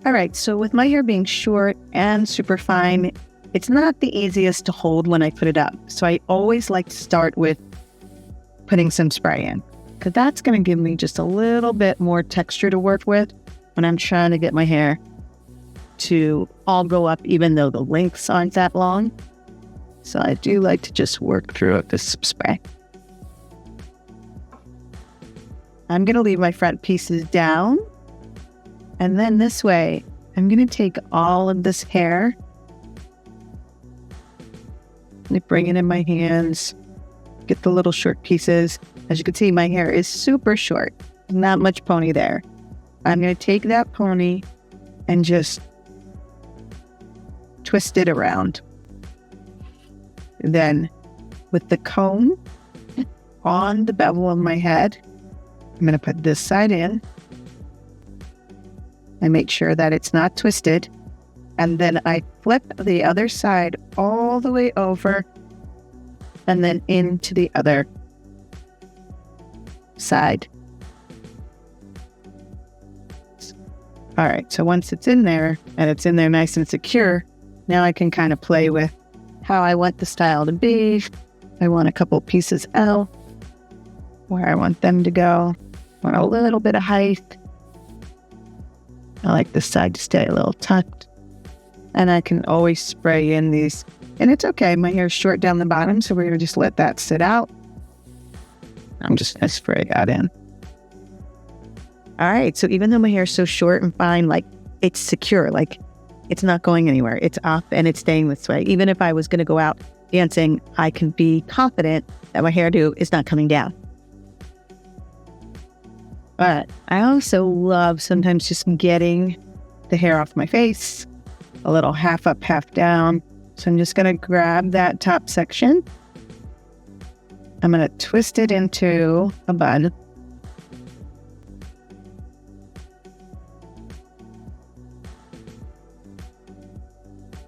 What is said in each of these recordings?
All right, so with my hair being short and super fine, it's not the easiest to hold when I put it up. So I always like to start with putting some spray in, because that's going to give me just a little bit more texture to work with when I'm trying to get my hair to all go up, even though the lengths aren't that long. So I do like to just work through it with some spray. I'm going to leave my front pieces down. And then this way, I'm going to take all of this hair and bring it in my hands, get the little short pieces. As you can see, my hair is super short, not much pony there. I'm going to take that pony and just twist it around. Then with the comb on the bevel of my head, I'm going to put this side in and make sure that it's not twisted. And then I flip the other side all the way over and then into the other side. All right, so once it's in there and it's in there nice and secure, now I can kind of play with how I want the style to be. I want a couple pieces out where I want them to go. I want a little bit of height. I like this side to stay a little tucked. And I can always spray in these. And it's okay, my hair is short down the bottom, so we're going to just let that sit out. I'm just going to spray that in. All right, so even though my hair is so short and fine, like it's secure, like it's not going anywhere. It's up and it's staying this way. Even if I was going to go out dancing, I can be confident that my hairdo is not coming down. But I also love sometimes just getting the hair off my face, a little half up, half down. So I'm just going to grab that top section. I'm going to twist it into a bun.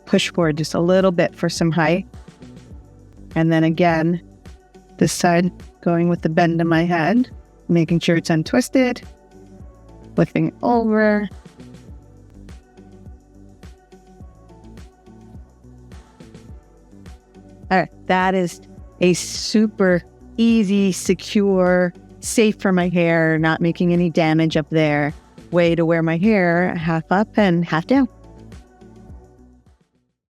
Push forward just a little bit for some height. And then again, this side going with the bend of my head, making sure it's untwisted, flipping over. All right, that is a super easy, secure, safe for my hair, not making any damage up there way to wear my hair half up and half down.